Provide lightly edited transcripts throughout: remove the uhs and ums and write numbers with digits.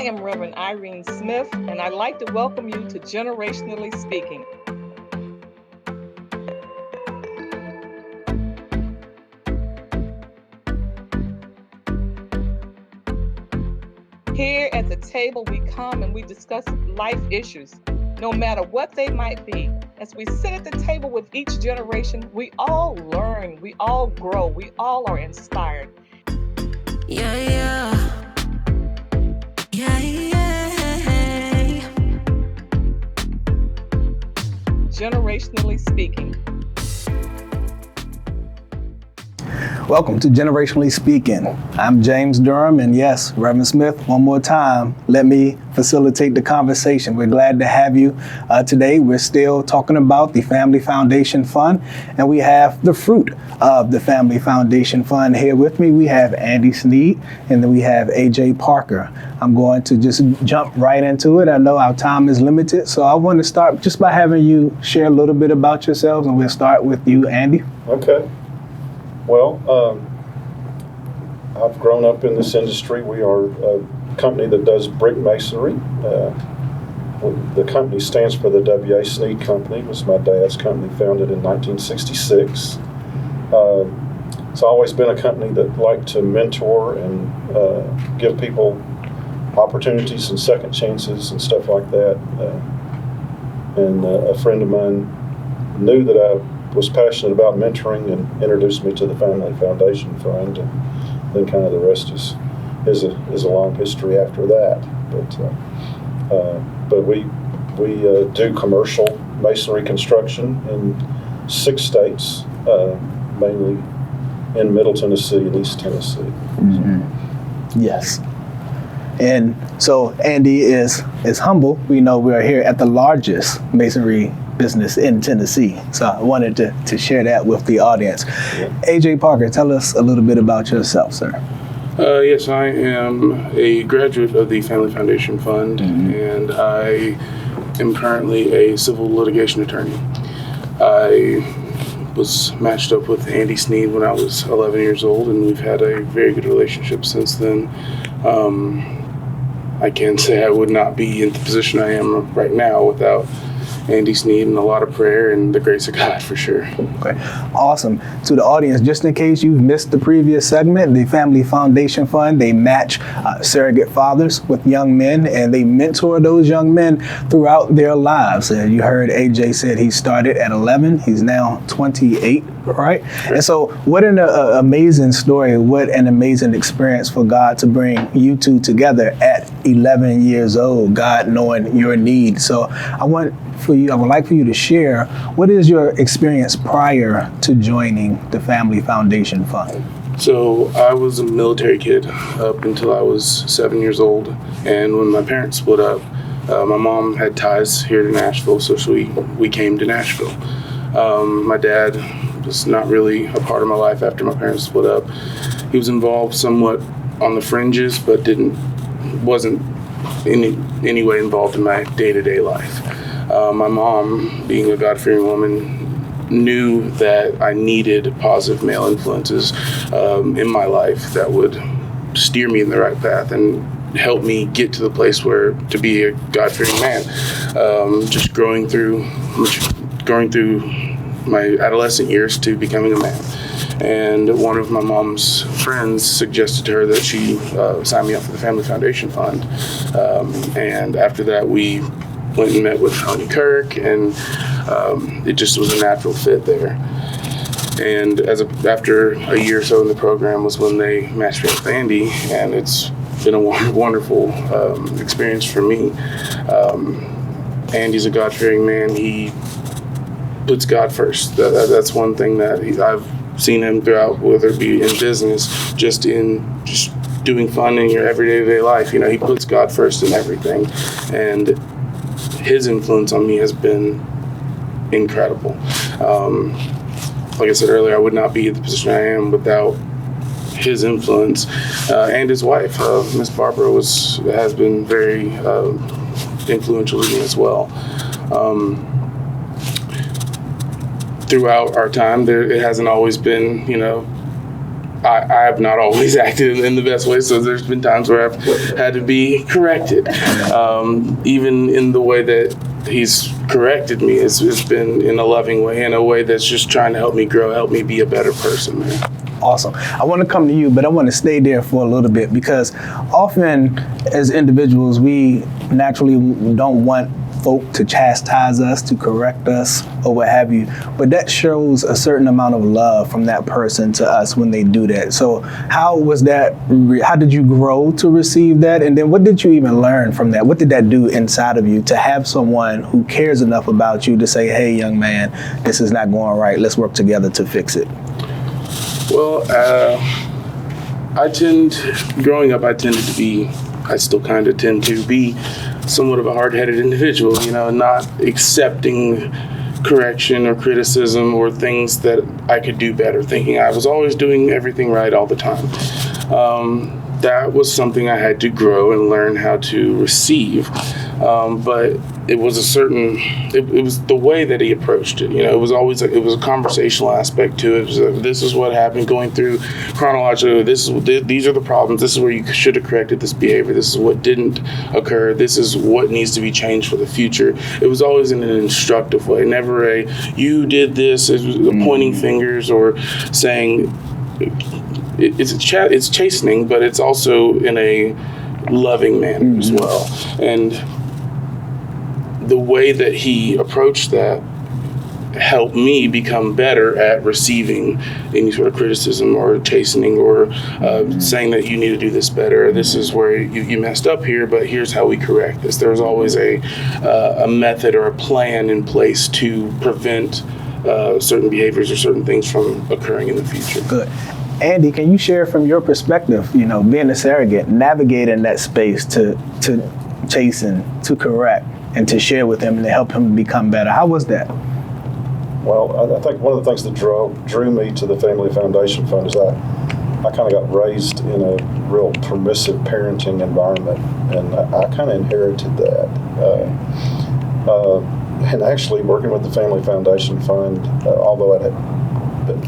I am Reverend Irene Smith, and I'd like to welcome you to Generationally Speaking. Here at the table, we come and we discuss life issues, no matter what they might be. As we sit at the table with each generation, we all learn, we all grow, we all are inspired. Generationally Speaking. Welcome to Generationally Speaking. I'm James Durham, and yes, Reverend Smith, one more time, let me facilitate the conversation. We're glad to have you today. We're still talking about the Family Foundation Fund, and we have the fruit of the Family Foundation Fund. Here with me, we have Andy Sneed, and then we have AJ Parker. I'm going to just jump right into it. I know our time is limited, so I want to start just by having you share a little bit about yourselves, and we'll start with you, Andy. Okay. Well, I've grown up in this industry. We are a company that does brick masonry. The company stands for the W.A. Sneed Company. It was my dad's company, founded in 1966. It's always been a company that liked to mentor and give people opportunities and second chances and stuff like that. And a friend of mine knew that I was passionate about mentoring and introduced me to the Family Foundation Fund, and then kind of the rest is a long history after that. But we do commercial masonry construction in 6 states, mainly in Middle Tennessee and East Tennessee. Mm-hmm. Yes. And so Andy is humble. We know we're here at the largest masonry business in Tennessee. So I wanted to share that with the audience. Yeah. AJ Parker, tell us a little bit about yourself, sir. Yes, I am a graduate of the Family Foundation Fund, and I am currently a civil litigation attorney. I was matched up with Andy Sneed when I was 11 years old, and we've had a very good relationship since then. I can say I would not be in the position I am right now without Andy Sneed and a lot of prayer and the grace of God, for sure. Okay, awesome. To the audience, just in case you've missed the previous segment, the Family Foundation Fund, they match surrogate fathers with young men, and they mentor those young men throughout their lives. And you heard AJ said he started at 11. He's now 28, right? Sure. And so what an amazing story, what an amazing experience for God to bring you two together at 11 years old, God knowing your need. So I would like for you to share, what is your experience prior to joining the Family Foundation Fund? So I was a military kid up until I was 7 years old. And when my parents split up, my mom had ties here to Nashville, so we came to Nashville. My dad was not really a part of my life after my parents split up. He was involved somewhat on the fringes, but wasn't in any way involved in my day-to-day life. My mom, being a God-fearing woman, knew that I needed positive male influences in my life that would steer me in the right path and help me get to the place where to be a God-fearing man. Just growing through my adolescent years to becoming a man. And one of my mom's friends suggested to her that she sign me up for the Family Foundation Fund. And after that, we went and met with Tony Kirk, and it just was a natural fit there. And after a year or so in the program was when they matched me up with Andy, and it's been a wonderful experience for me. Andy's a God-fearing man. He puts God first. That's one thing that I've seen him throughout, whether it be in business, just doing fun in your everyday life. He puts God first in everything, and his influence on me has been incredible. Like I said earlier, I would not be in the position I am without his influence, and his wife, Miss Barbara, has been very influential to me as well. Throughout our time, it hasn't always been, I have not always acted in the best way, so there's been times where I've had to be corrected. Even in the way that he's corrected me, it's been in a loving way, in a way that's just trying to help me grow, help me be a better person, man. Awesome. I want to come to you, but I want to stay there for a little bit, because often as individuals, we naturally don't want folk to chastise us, to correct us, or what have you. But that shows a certain amount of love from that person to us when they do that. So how was that? How did you grow to receive that? And then what did you even learn from that? What did that do inside of you to have someone who cares enough about you to say, hey, young man, this is not going right. Let's work together to fix it. Well, growing up, I still kind of tend to be somewhat of a hard-headed individual, not accepting correction or criticism or things that I could do better, thinking I was always doing everything right all the time. That was something I had to grow and learn how to receive. But it was it was the way that he approached it. It was always it was a conversational aspect to it. It was this is what happened, going through chronologically. These are the problems. This is where you should have corrected this behavior. This is what didn't occur. This is what needs to be changed for the future. It was always in an instructive way, never you did this. It was pointing fingers or saying. It's chastening, but it's also in a loving manner as well. And the way that he approached that helped me become better at receiving any sort of criticism or chastening or saying that you need to do this better. This is where you messed up here, but here's how we correct this. There's always a method or a plan in place to prevent certain behaviors or certain things from occurring in the future. Good. Andy, can you share from your perspective, being a surrogate, navigating that space to chasten, to correct, and to share with him and to help him become better? How was that? Well, I think one of the things that drew me to the Family Foundation Fund is I kind of got raised in a real permissive parenting environment, and I kind of inherited that. And actually, working with the Family Foundation Fund, although I had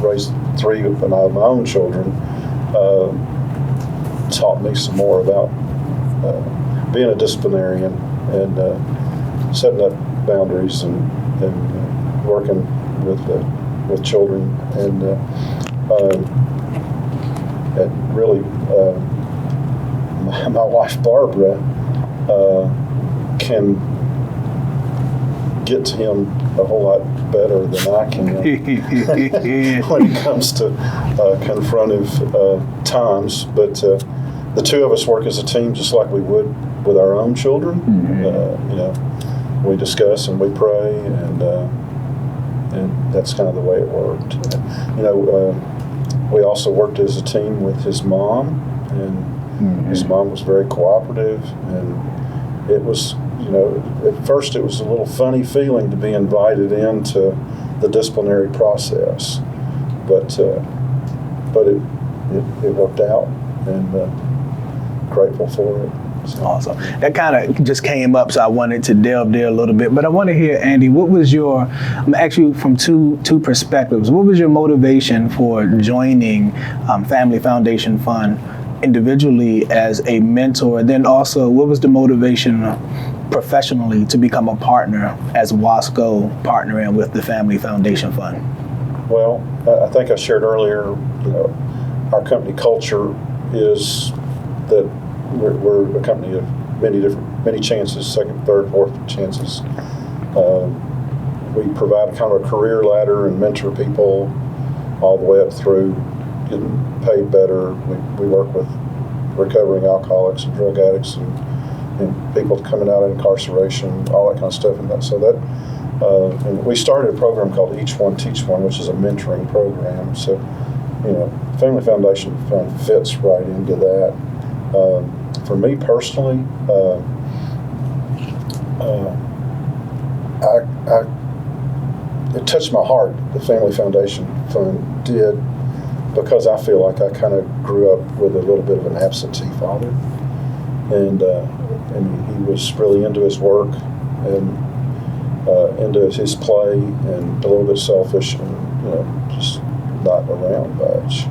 raised 3 of my own children, taught me some more about being a disciplinarian and setting up boundaries and working with children, and really my wife Barbara can get to him a whole lot better than I can when it comes to confrontive times. But the two of us work as a team just like we would with our own children. We discuss and we pray, and that's kind of the way it worked. We also worked as a team with his mom, and his mom was very cooperative, and it was, at first it was a little funny feeling to be invited into the disciplinary process, but it worked out, and grateful for it. So. Awesome. That kind of just came up, so I wanted to delve there a little bit. But I want to hear, Andy, what was your, actually from two perspectives, what was your motivation for joining Family Foundation Fund individually as a mentor? Then also, what was the motivation professionally to become a partner as Wasco partnering with the Family Foundation Fund? Well, I think I shared earlier, our company culture is that we're a company of many chances, second, third, fourth chances. We provide a kind of a career ladder and mentor people all the way up through getting paid better. We work with recovering alcoholics and drug addicts and people coming out of incarceration, all that kind of stuff. And we started a program called Each One Teach One, which is a mentoring program. So, Family Foundation Fund fits right into that. For me personally, it touched my heart. The Family Foundation Fund did, because I feel like I kind of grew up with a little bit of an absentee father, and he was really into his work and into his play, and a little bit selfish, and just not around much.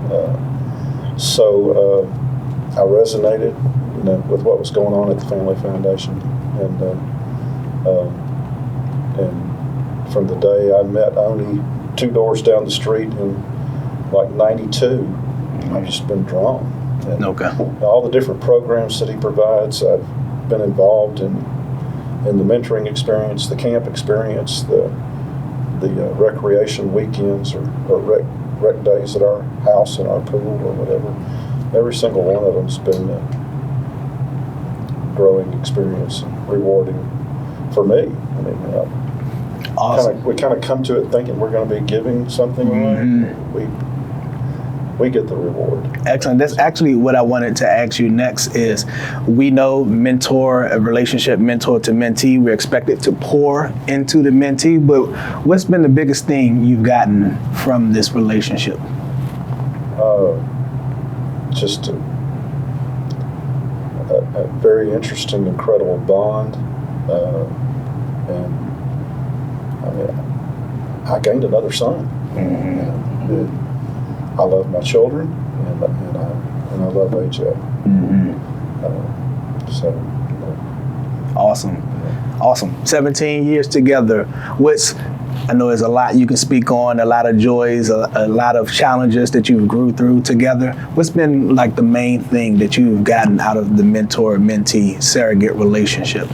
So I resonated, with what was going on at the Family Foundation, and from the day I met Oni 2 doors down the street in like '92, I've just been drawn. And Okay. all the different programs that he provides, I've been involved in the mentoring experience, the camp experience, the recreation weekends or rec days at our house and our pool or whatever. Every single one of them's been a growing experience and rewarding for me. I mean, Awesome. we kind of come to it thinking we're going to be giving something away. We get the reward. Excellent. That's actually what I wanted to ask you next is, we know a relationship mentor to mentee, we're expected to pour into the mentee, but what's been the biggest thing you've gotten from this relationship? Just a very interesting, incredible bond. And I mean, I gained another son. I love my children, and I love AJ. Awesome. 17 years together. I know there's a lot you can speak on, a lot of joys, a lot of challenges that you've grew through together. What's been like the main thing that you've gotten out of the mentor-mentee surrogate relationship?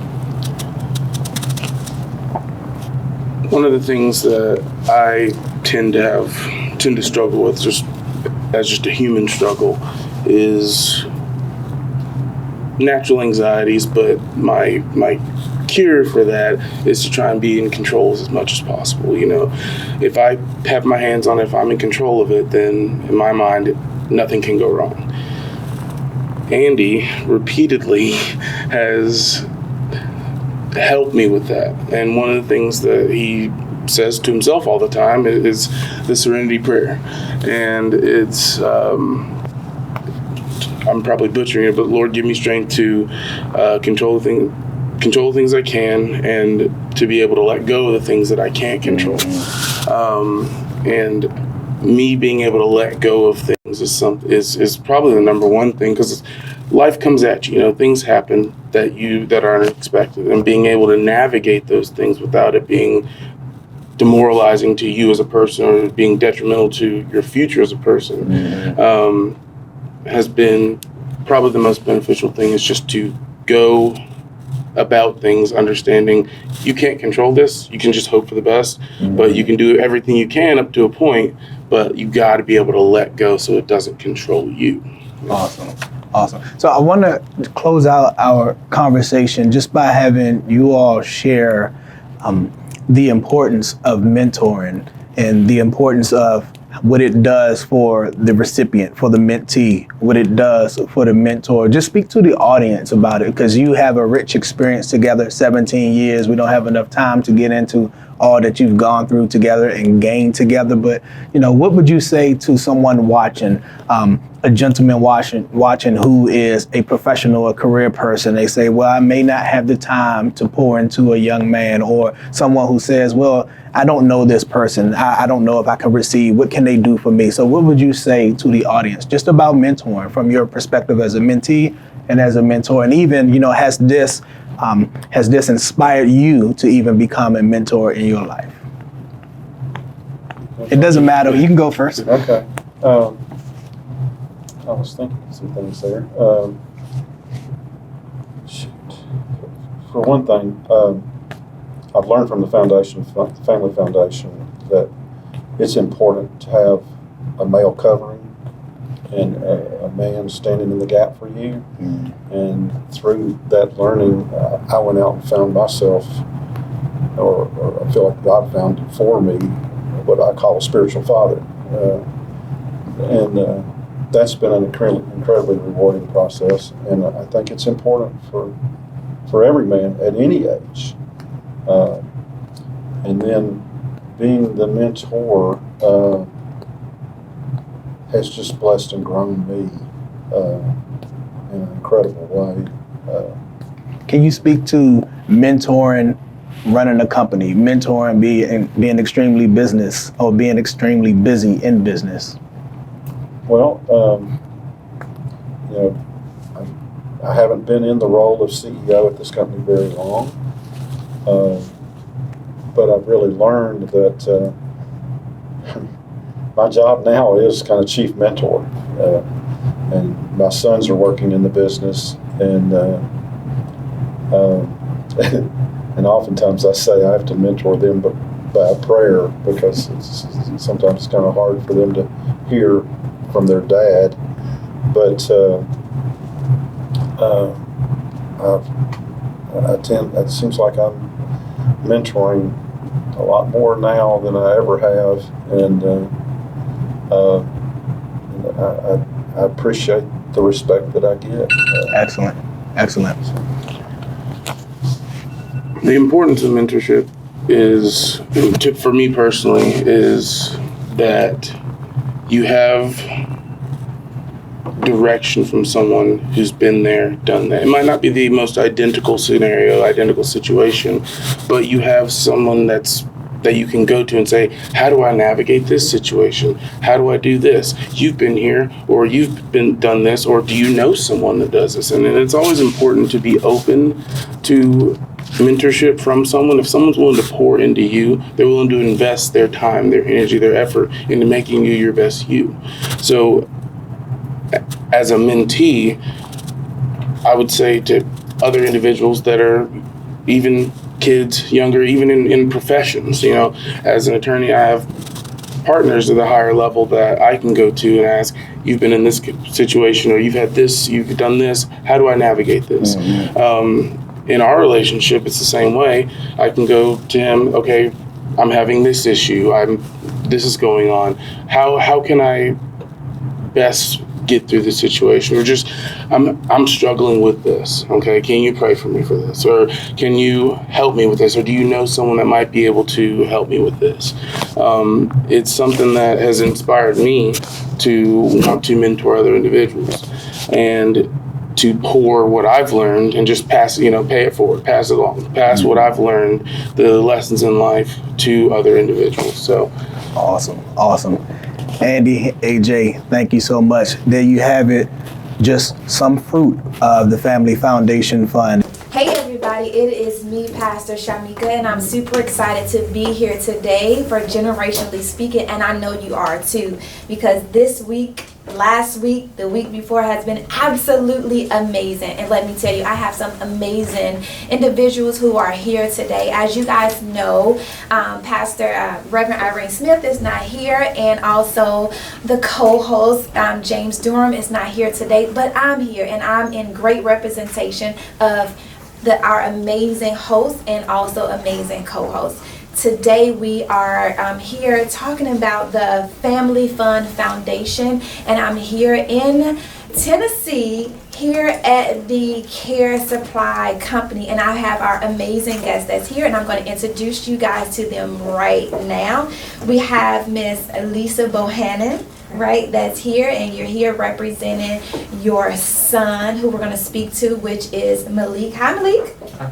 One of the things that I tend to struggle with, just a human struggle, is natural anxieties, but my cure for that is to try and be in control as much as possible. If I have my hands on it, if I'm in control of it, then in my mind, nothing can go wrong. Andy repeatedly has helped me with that. And one of the things that he says to himself all the time is the Serenity Prayer. And it's, I'm probably butchering it, but Lord, give me strength to control the things I can, and to be able to let go of the things that I can't control. And me being able to let go of things is probably the number one thing, because life comes at you. Things happen that are unexpected, and being able to navigate those things without it being demoralizing to you as a person or being detrimental to your future as a person has been probably the most beneficial thing. Is just to go about things understanding you can't control this. You can just hope for the best, but you can do everything you can up to a point, but you got to be able to let go so it doesn't control you. Awesome. So I want to close out our conversation just by having you all share the importance of mentoring and the importance of what it does for the recipient, for the mentee, what it does for the mentor. Just speak to the audience about it, because you have a rich experience together, 17 years. We don't have enough time to get into all that you've gone through together and gained together. But, what would you say to someone watching, a gentleman watching who is a professional, a career person? They say, well, I may not have the time to pour into a young man, or someone who says, well, I don't know this person. I don't know if I can receive. What can they do for me? So what would you say to the audience just about mentoring from your perspective as a mentee and as a mentor? And even, has this inspired you to even become a mentor in your life? It doesn't matter. You can go first. Okay. I was thinking some things there. For one thing, I've learned from the Family Foundation, that it's important to have a male covering and a man standing in the gap for you. And through that learning, I went out and found myself, or I feel like God found it for me, what I call a spiritual father. And that's been an incredibly rewarding process. And I think it's important for every man at any age. And then being the mentor has just blessed and grown me in an incredible way. Can you speak to mentoring, running a company, mentoring, being extremely busy in business? Well, you know, I haven't been in the role of CEO at this company very long, but I've really learned that my job now is kind of chief mentor, and my sons are working in the business, and and oftentimes I say I have to mentor them, but by prayer, because sometimes it's kind of hard for them to hear from their dad. But it seems like I'm mentoring a lot more now than I ever have, and I appreciate the respect that I get. Excellent. Excellent. The importance of mentorship is, for me personally, is that you have direction from someone who's been there, done that. It might not be the most identical scenario, identical situation, but you have someone that you can go to and say, how do I navigate this situation? How do I do this? You've been here, or you've done this, or do you know someone that does this? And it's always important to be open to mentorship from someone. If someone's willing to pour into you, they're willing to invest their time, their energy, their effort into making you your best you. So as a mentee, I would say to other individuals that are even kids, younger, even in professions, you know, as an attorney, I have partners at a higher level that I can go to and ask, you've been in this situation, or you've had this, you've done this, how do I navigate this? Mm-hmm. In our relationship, it's the same way. I can go to him, okay, I'm having this issue, this is going on. How can I best get through the situation? Or just, I'm struggling with this, okay, can you pray for me for this? Or can you help me with this? Or do you know someone that might be able to help me with this? It's something that has inspired me to want to mentor other individuals and to pour what I've learned and just pass, pay it forward, pass it on, pass what I've learned, the lessons in life, to other individuals. So Awesome. Andy, AJ, thank you so much. There you have it, just some fruit of the Family Foundation Fund. Hey everybody, it is me, Pastor Shamika, and I'm super excited to be here today for Generationally Speaking, and I know you are too, because this week, last week, the week before has been absolutely amazing. And let me tell you, I have some amazing individuals who are here today. As you guys know, Pastor Reverend Irene Smith is not here, and also the co-host James Durham is not here today, but I'm here, and I'm in great representation of our amazing host and also amazing co-host. Today we are here talking about the Family Fund Foundation, and I'm here in Tennessee, here at the Care Supply Company, and I have our amazing guest that's here, and I'm going to introduce you guys to them right now. We have Miss Lisa Bohannon, right, that's here, and you're here representing your son, who we're going to speak to, which is Malik. Hi, Malik. Hi.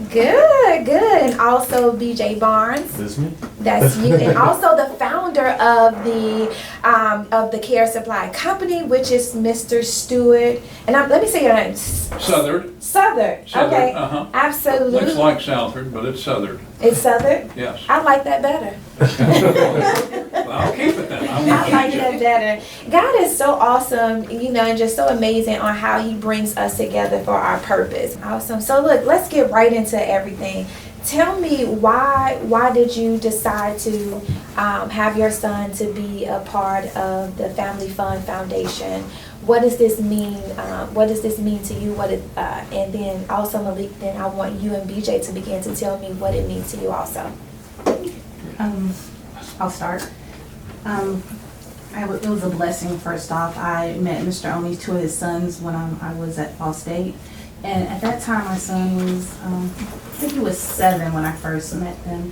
Good. And also BJ Barnes. That's me. That's you. And also the founder of the Care Supply Company, which is Mr. Stewart. And let me say your name. Southard. Okay. Uh-huh. Absolutely. Looks like Southard, but it's Southard. It's Southard? Yes. I like that better. Well, I'll keep it then. I like that better. God is so awesome, and just so amazing on how he brings us together for our purpose. Awesome. So look, let's get right into everything. Tell me, why did you decide to have your son to be a part of the Family Fund Foundation? What does this mean? What does this mean to you? And then also, Malik, then I want you and BJ to begin to tell me what it means to you also. I'll start. It was a blessing. First off, I met Mr. Omi, two of his sons, when I was at Fall State. And at that time, my son was, I think he was 7 when I first met them.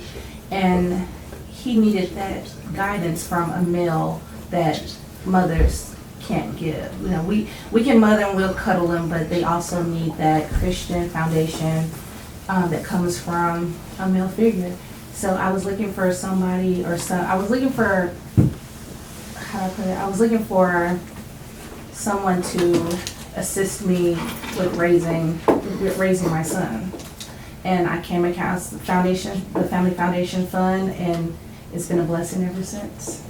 And he needed that guidance from a male that mothers can't give. We can mother and we'll cuddle them, but they also need that Christian foundation that comes from a male figure. So I was looking for somebody, I was looking for, how do I put it? I was looking for someone to assist me with raising my son. And I came across the Family Foundation Fund, and it's been a blessing ever since.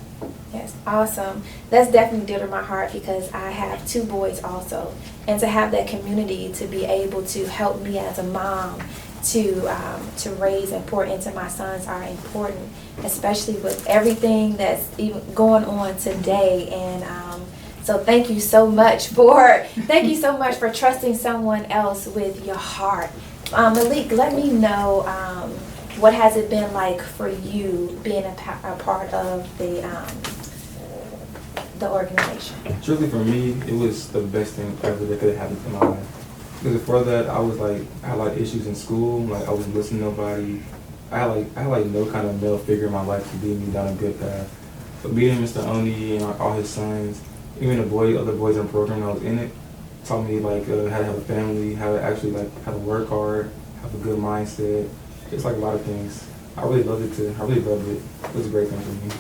Yes, awesome. That's definitely dear to my heart because I have 2 boys also. And to have that community to be able to help me as a mom to raise and pour into my sons are important, especially with everything that's even going on today. And so thank you so much for trusting someone else with your heart. Malik, let me know what has it been like for you being a part of the organization? Truly for me, it was the best thing ever that could have happened in my life. Because before that, I had like issues in school. Like I wasn't listening to nobody. I had no kind of male figure in my life to lead me down a good path. But meeting Mr. Oni and all his sons, even the other boys in the program that was in it, taught me like how to have a family, how to actually how to work hard, have a good mindset. It's like a lot of things. I really loved it too. I really loved it. It was a great thing for me.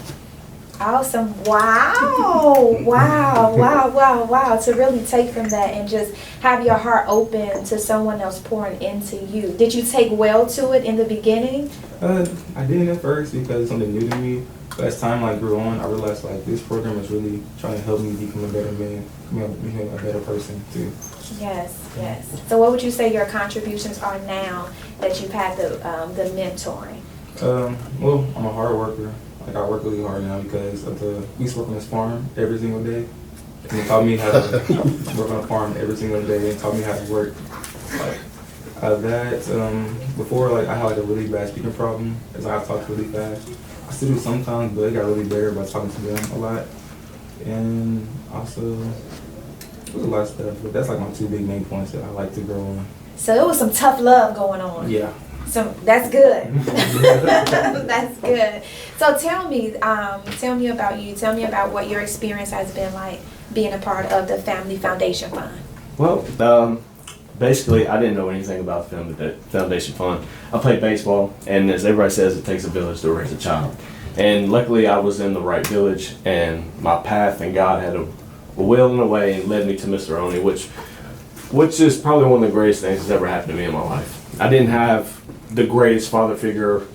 Awesome. Wow. Wow. To really take from that and just have your heart open to someone else pouring into you. Did you take well to it in the beginning? I didn't at first because it's something new to me. But as time grew on, I realized this program is really trying to help me become a better man, become a better person too. Yes. So what would you say your contributions are now that you've had the mentoring? Well, I'm a hard worker. I work really hard now because we used to work on this farm every single day. And it taught me how to work on a farm every single day and taught me how to work. Before I had a really bad speaking problem as I talked really fast. I still do sometimes, but it got really better by talking to them a lot. And also, there's a lot of stuff, but that's my 2 big main points that I like to grow on. So it was some tough love going on. Yeah. So that's good. That's good. So tell me about you. Tell me about what your experience has been like being a part of the Family Foundation Fund. Well, basically, I didn't know anything about the Foundation Fund. I played baseball, and as everybody says, it takes a village to raise a child. And luckily, I was in the right village, and my path and God had a will and a way and led me to Mr. Oni, which is probably one of the greatest things that's ever happened to me in my life. I didn't have the greatest father figure.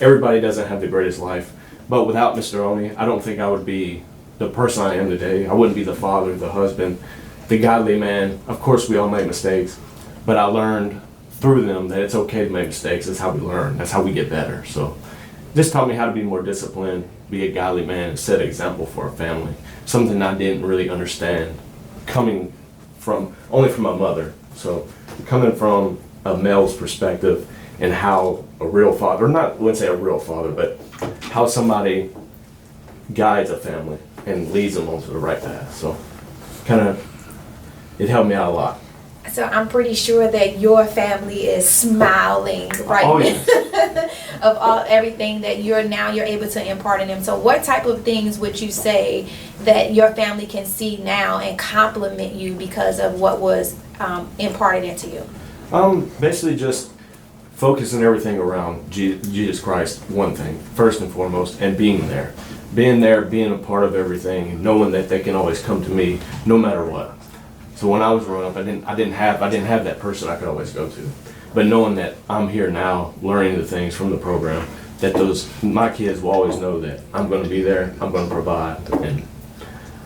Everybody doesn't have the greatest life. But without Mr. Oni, I don't think I would be the person I am today. I wouldn't be the father, the husband, the godly man. Of course, we all make mistakes, but I learned through them that it's okay to make mistakes. That's how we learn. That's how we get better. So this taught me how to be more disciplined, be a godly man, and set an example for our family. Something I didn't really understand coming only from my mother. So coming from a male's perspective and how a real father, I wouldn't say a real father, but how somebody guides a family and leads them onto the right path. So it helped me out a lot. So I'm pretty sure that your family is smiling right Oh, now yes. of everything that you're able to impart in them. So what type of things would you say that your family can see now and compliment you because of what was imparted into you? Basically just focusing everything around Jesus Christ, one thing, first and foremost, and being there, being a part of everything, and knowing that they can always come to me no matter what. So when I was growing up, I didn't have that person I could always go to. But knowing that I'm here now, learning the things from the program, that my kids will always know that I'm going to be there, I'm going to provide, and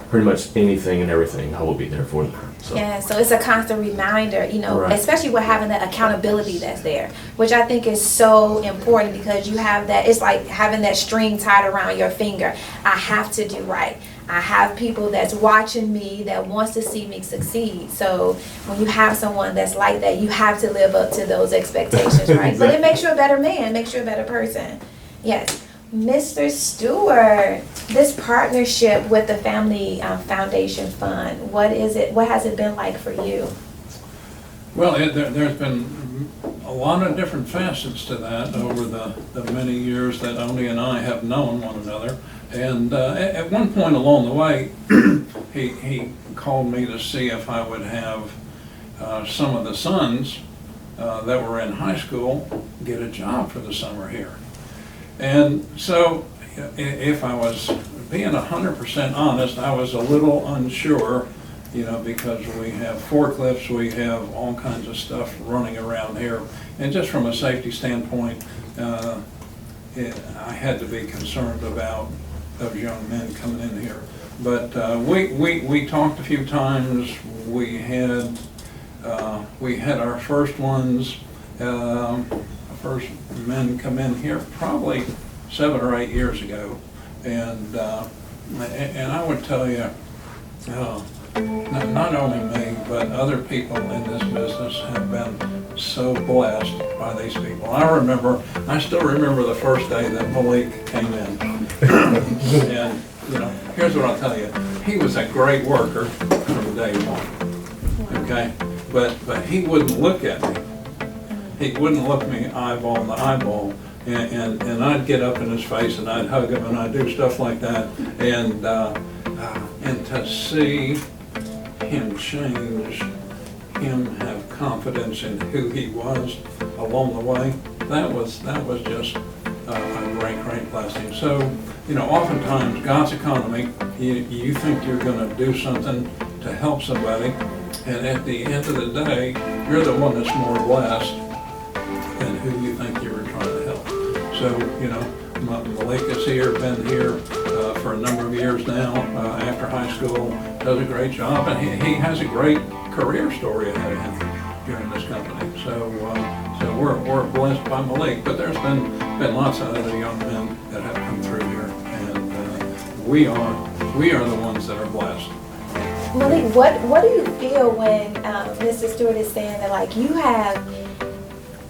pretty much anything and everything, I will be there for them. So. Yeah, so it's a constant reminder, Right. Especially with having that accountability that's there, which I think is so important because you have that, it's like having that string tied around your finger. I have to do right. I have people that's watching me that wants to see me succeed. So when you have someone that's like that, you have to live up to those expectations, right? Exactly. But it makes you a better man, makes you a better person. Yes. Mr. Stewart, this partnership with the Family Foundation Fund, what is it? What has it been like for you? Well, there's been a lot of different facets to that over the many years that Oni and I have known one another. And at one point along the way, he called me to see if I would have some of the sons that were in high school get a job for the summer here. And so if I was being 100% honest, I was a little unsure, because we have forklifts, we have all kinds of stuff running around here. And just from a safety standpoint, I had to be concerned about those young men coming in here. But we talked a few times. We had our first ones, first men come in here probably 7 or 8 years ago, and I would tell you, not only me, but other people in this business have been so blessed by these people. I still remember the first day that Malik came in. And, here's what I'll tell you. He was a great worker from day one, okay? But he wouldn't look at me. He wouldn't look me eyeball to eyeball. And I'd get up in his face and I'd hug him and I'd do stuff like that. And to see him change, him have confidence in who he was along the way, that was just a great blessing. So, oftentimes God's economy, you think you're going to do something to help somebody, and at the end of the day, you're the one that's more blessed than who you think you were trying to help. So, Malik is here, been here for a number of years now, after high school, does a great job, and he has a great career story ahead of him here in this company. So we're blessed by Malik, but there's been lots of other young men that have come through here, and we are the ones that are blessed. Malik, what do you feel when Mr. Stewart is saying that, like, you have,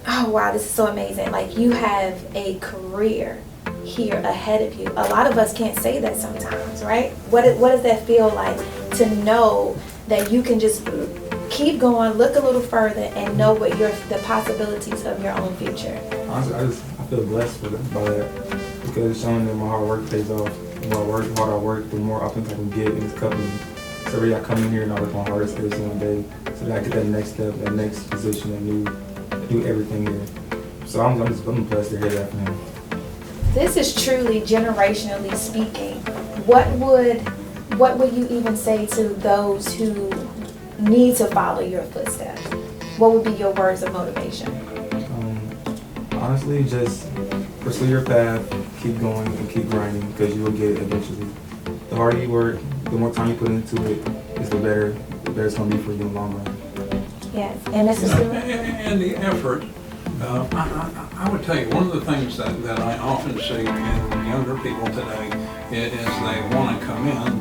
oh wow, this is so amazing, like, you have a career here ahead of you? A lot of us can't say that sometimes, right? What does that feel like to know that you can just keep going, look a little further, and know what the possibilities of your own future? Honestly, I feel blessed by that, because it's showing that my hard work pays off. The more hard I work, the more opportunities I can get in this company. So really, I come in here and I work my hardest every single day, so that I get that next step, that next position, and do everything here. So I'm blessed to hear that from him. This is truly generationally speaking. What would you even say to those who need to follow your footsteps? What would be your words of motivation? Honestly, just pursue your path, keep going and keep grinding, because you will get it eventually. The harder you work, the more time you put into it, the better it's going to be for you in the long run. Yes, and this is and the effort. I would tell you, one of the things that I often see in younger people today is they want to come in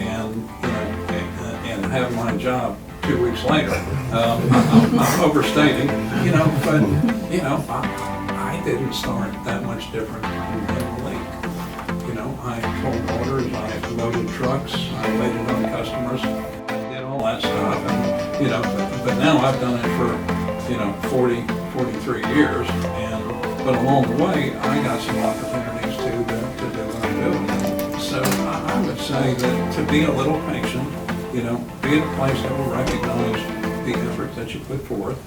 and have my job 2 weeks later. I'm overstating, but I didn't start that much different than Malik. I pulled orders, I loaded trucks, I waited on customers, did all that stuff, and but now I've done it for 43 years, but along the way I got some opportunities to do what I'm doing. So I would say that to be a little patient, be at a place that will recognize the effort that you put forth.